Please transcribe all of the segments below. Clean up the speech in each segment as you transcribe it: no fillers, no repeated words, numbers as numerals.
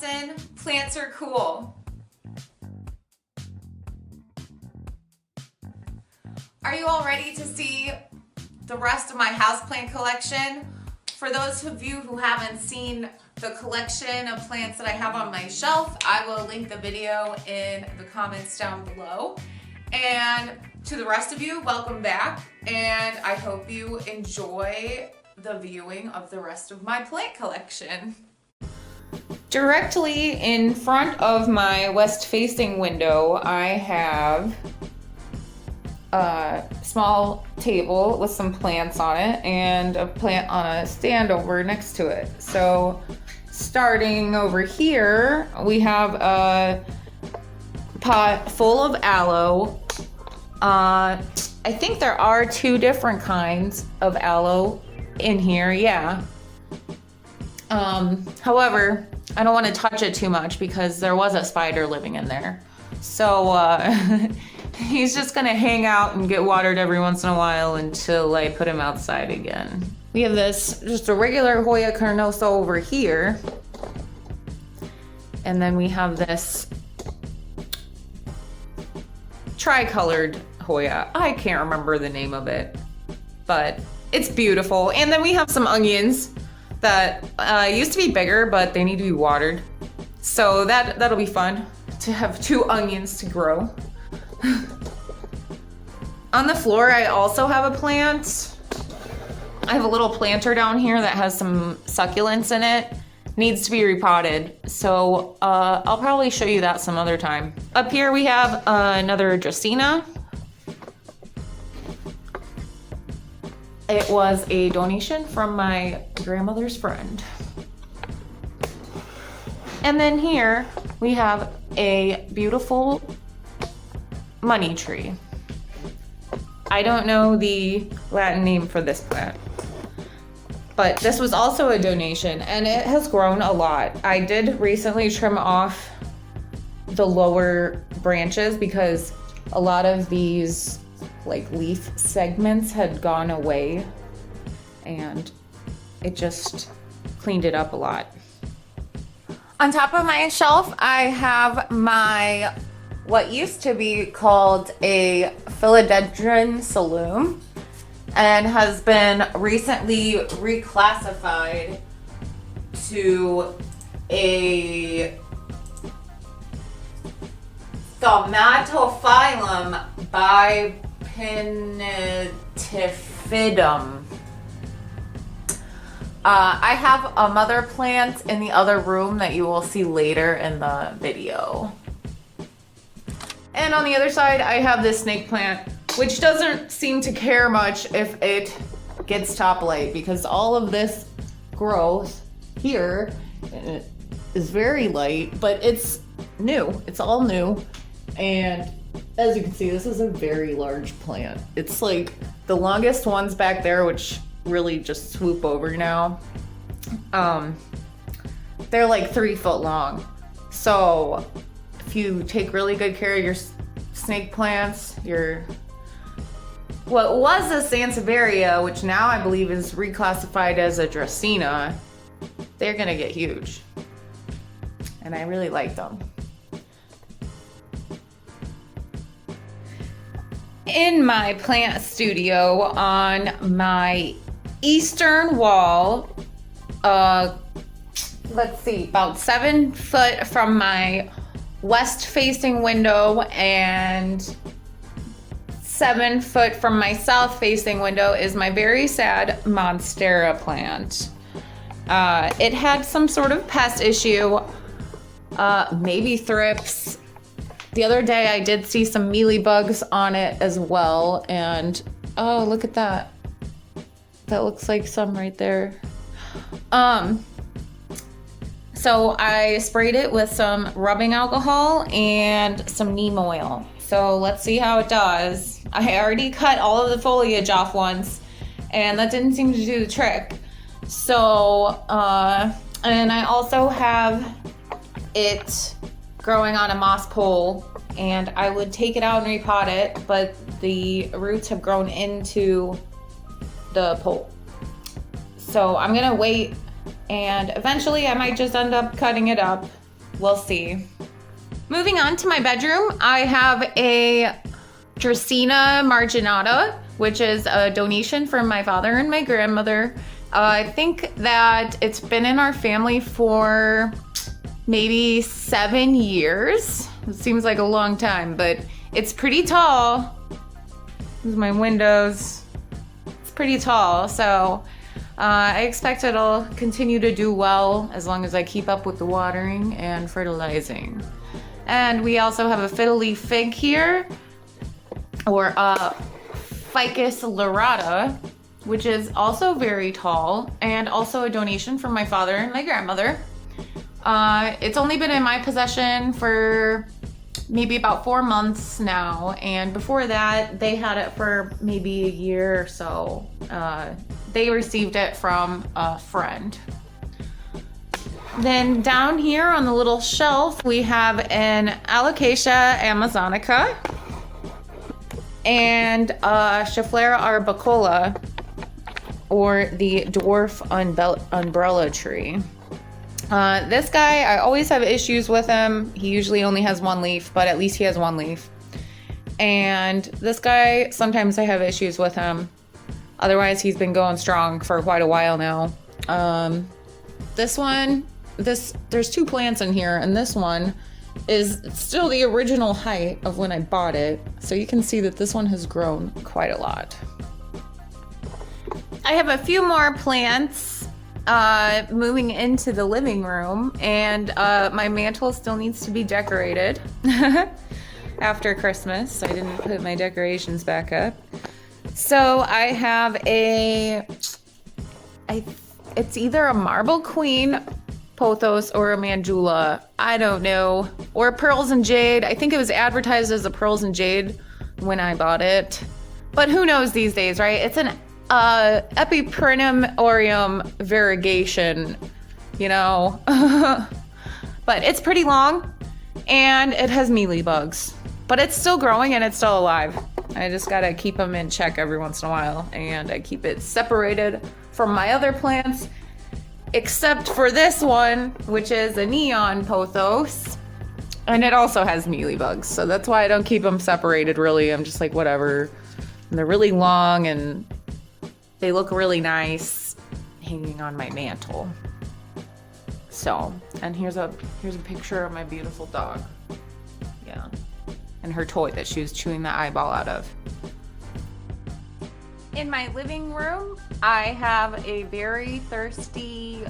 Wisconsin, plants are cool. Are you all ready to see the rest of my houseplant collection? For those of you who haven't seen the collection of plants that I have on my shelf, I will link the video in the comments down below. And to the rest of you, welcome back, and I hope you enjoy the viewing of the rest of my plant collection. Directly in front of my west-facing window, I have a small table with some plants on it and a plant on a stand over next to it. So starting over here, we have a pot full of aloe. I think there are 2 different kinds of aloe in here, yeah. However, I don't want to touch it too much because there was a spider living in there. So he's just gonna hang out and get watered every once in a while until I put him outside again. We have this, just a regular Hoya carnosa over here. And then we have this tricolored Hoya. I can't remember the name of it, but it's beautiful. And then we have some onions that used to be bigger, but they need to be watered. So that'll be fun to have 2 onions to grow. On the floor, I also have a plant. I have a little planter down here that has some succulents in it. Needs to be repotted. So I'll probably show you that some other time. Up here we have another Dracaena. It was a donation from my grandmother's friend. And then here we have a beautiful money tree. I don't know the Latin name for this plant, but this was also a donation and it has grown a lot. I did recently trim off the lower branches because a lot of these like leaf segments had gone away and it just cleaned it up a lot. On top of my shelf, I have my what used to be called a philodendron saloon and has been recently reclassified to a Stomatophyllum bipinnatifidum. I have a mother plant in the other room that you will see later in the video. And on the other side, I have this snake plant, which doesn't seem to care much if it gets top light because all of this growth here is very light, but it's new. It's all new. And as you can see, this is a very large plant. It's like the longest ones back there, which really just swoop over now. They're like 3 foot long. So if you take really good care of your snake plants, what was a Sansevieria, which now I believe is reclassified as a Dracaena, they're gonna get huge. And I really like them. In my plant studio on my eastern wall, let's see, about 7 foot from my west facing window and 7 foot from my south facing window is my very sad Monstera plant. It had some sort of pest issue, maybe thrips. The other day I did see some mealybugs on it as well, and oh, look at that. That looks like some right there. So I sprayed it with some rubbing alcohol and some neem oil. So let's see how it does. I already cut all of the foliage off once, and that didn't seem to do the trick. So, and I also have it growing on a moss pole, and I would take it out and repot it, but the roots have grown into the pole. So I'm gonna wait, and eventually I might just end up cutting it up We'll see. Moving on to my bedroom, I have a Dracaena marginata, which is a donation from my father and my grandmother. I think that it's been in our family for maybe 7 years. It seems like a long time, but it's pretty tall. These are my windows. It's pretty tall, so I expect it'll continue to do well as long as I keep up with the watering and fertilizing. And we also have a fiddle leaf fig here, or Ficus lyrata, which is also very tall and also a donation from my father and my grandmother. It's only been in my possession for maybe about 4 months now, and before that they had it for maybe a year or so. They received it from a friend. Then down here on the little shelf we have an Alocasia amazonica and Schefflera arbicola, or the dwarf umbrella tree. This guy, I always have issues with him. He usually only has one leaf, but at least he has one leaf. And this guy, sometimes I have issues with him. Otherwise, he's been going strong for quite a while now. This one, there's 2 plants in here, and this one is still the original height of when I bought it. So you can see that this one has grown quite a lot. I have a few more plants moving into the living room, and my mantle still needs to be decorated after Christmas. I didn't put my decorations back up. So I have it's either a marble queen pothos or a mandula, I don't know, or pearls and jade. I think it was advertised as a pearls and jade when I bought it, but who knows these days, right? It's an Epipremnum aureum variegation, you know. But it's pretty long and it has mealybugs, but it's still growing and it's still alive. I just gotta keep them in check every once in a while, and I keep it separated from my other plants, except for this one, which is a neon pothos, and it also has mealybugs, so that's why I don't keep them separated really. I'm just like, whatever. And they're really long and they look really nice hanging on my mantle. So, and here's a picture of my beautiful dog. Yeah. And her toy that she was chewing the eyeball out of. In my living room, I have a very thirsty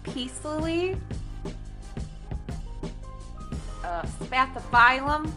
peace lily, spathiphyllum.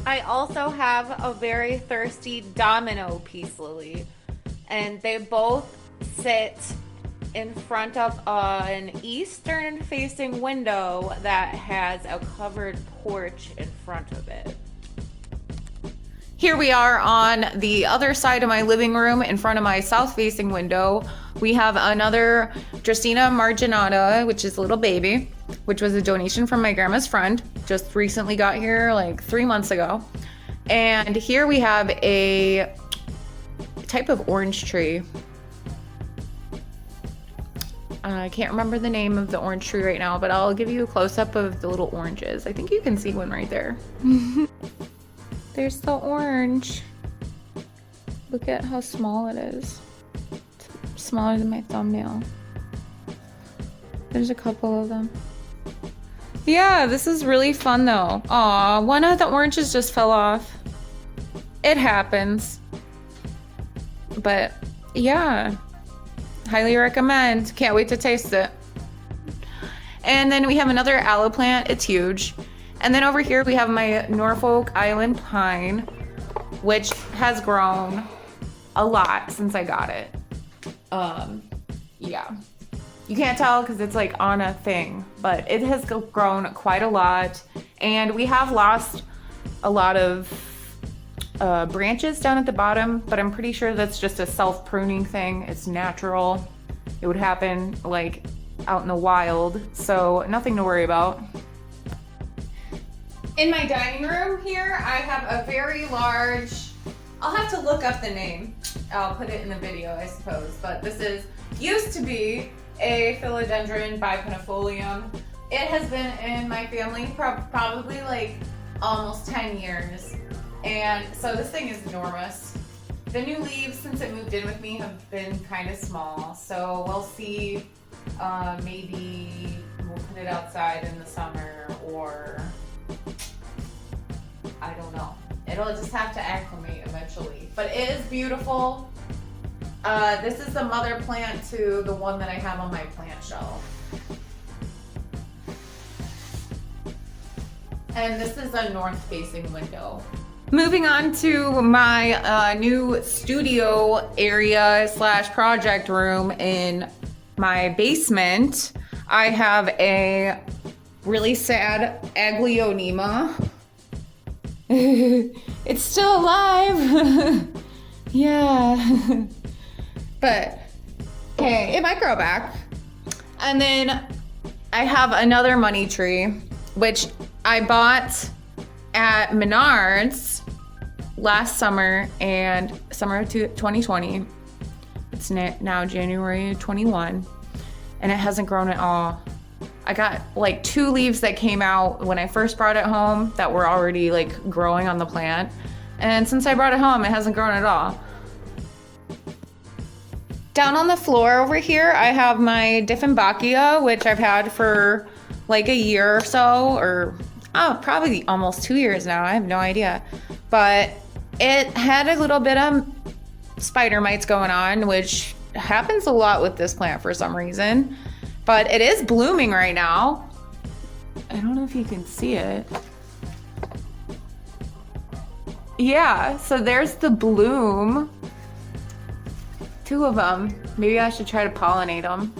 I also have a very thirsty domino peace lily, and they both sit in front of an eastern facing window that has a covered porch in front of it. Here we are on the other side of my living room in front of my south facing window. We have another Dracaena marginata, which is a little baby, which was a donation from my grandma's friend. Just recently got here like 3 months ago. And here we have a type of orange tree. I can't remember the name of the orange tree right now, but I'll give you a close-up of the little oranges. I think you can see one right there. There's the orange. Look at how small it is. It's smaller than my thumbnail. There's a couple of them. Yeah, this is really fun though. Aw, one of the oranges just fell off. It happens. But yeah, highly recommend. Can't wait to taste it. And then we have another aloe plant. It's huge. And then over here we have my Norfolk Island pine, which has grown a lot since I got it. Yeah. You can't tell because it's like on a thing, but it has grown quite a lot. And we have lost a lot of branches down at the bottom, but I'm pretty sure that's just a self-pruning thing. It's natural. It would happen like out in the wild, so nothing to worry about. In my dining room here, I have a very large, I'll have to look up the name. I'll put it in the video, I suppose, but this used to be a philodendron bipennifolium. It has been in my family probably like almost 10 years. And so this thing is enormous. The new leaves since it moved in with me have been kind of small. So we'll see, maybe we'll put it outside in the summer, or I don't know. It'll just have to acclimate eventually. But it is beautiful. This is the mother plant to the one that I have on my plant shelf. And this is a north-facing window. Moving on to my new studio area / project room in my basement. I have a really sad Aglaonema. It's still alive. Yeah. But, okay, it might grow back. And then I have another money tree, which I bought at Menards last summer and summer of 2020. It's now January 21, and it hasn't grown at all. I got like 2 leaves that came out when I first brought it home that were already like growing on the plant. And since I brought it home, it hasn't grown at all. Down on the floor over here, I have my Dieffenbachia, which I've had for like a year or so, or probably almost 2 years now. I have no idea. But it had a little bit of spider mites going on, which happens a lot with this plant for some reason. But it is blooming right now. I don't know if you can see it. Yeah, so there's the bloom. 2 of them. Maybe I should try to pollinate them.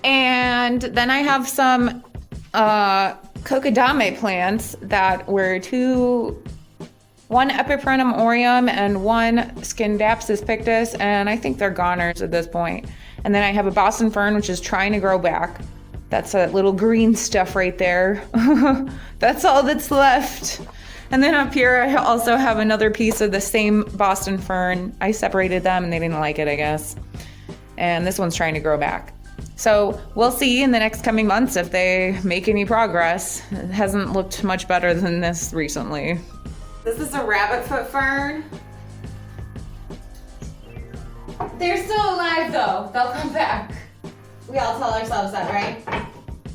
And then I have some Kokedame plants that were 1 Epipremnum aureum and 1 Scindapsus pictus, and I think they're goners at this point. And then I have a Boston fern, which is trying to grow back. That's that little green stuff right there. That's all that's left. And then up here, I also have another piece of the same Boston fern. I separated them and they didn't like it, I guess. And this one's trying to grow back. So we'll see in the next coming months if they make any progress. It hasn't looked much better than this recently. This is a rabbitfoot fern. They're still alive though. They'll come back. We all tell ourselves that, right?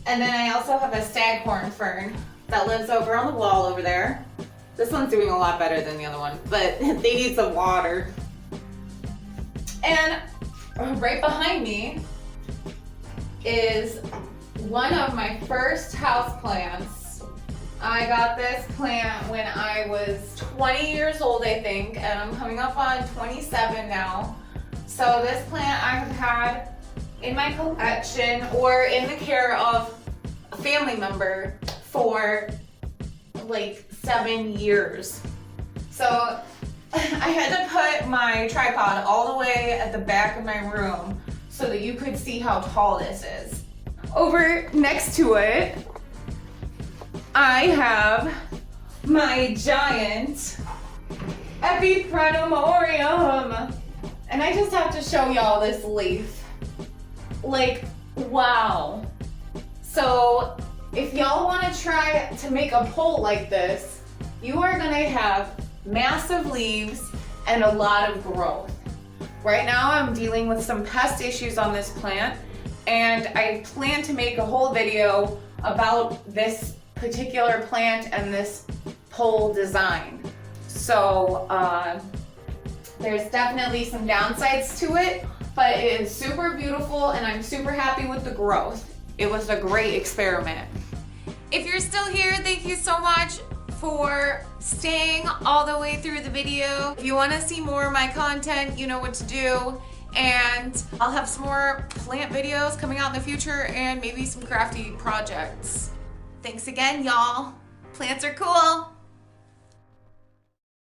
And then I also have a staghorn fern that lives over on the wall over there. This one's doing a lot better than the other one, but they need some water. And right behind me is one of my first houseplants. I got this plant when I was 20 years old, I think, and I'm coming up on 27 now. So this plant I've had in my collection or in the care of a family member for like 7 years. So I had to put my tripod all the way at the back of my room so that you could see how tall this is. Over next to it, I have my giant Epipremnum aureum. And I just have to show y'all this leaf. Like, wow. So if y'all want to try to make a pole like this, you are going to have massive leaves and a lot of growth. Right now I'm dealing with some pest issues on this plant, and I plan to make a whole video about this particular plant and this pole design. So there's definitely some downsides to it, but it is super beautiful and I'm super happy with the growth. It was a great experiment. If you're still here, thank you so much for staying all the way through the video. If you want to see more of my content, you know what to do. And I'll have some more plant videos coming out in the future and maybe some crafty projects. Thanks again, y'all. Plants are cool.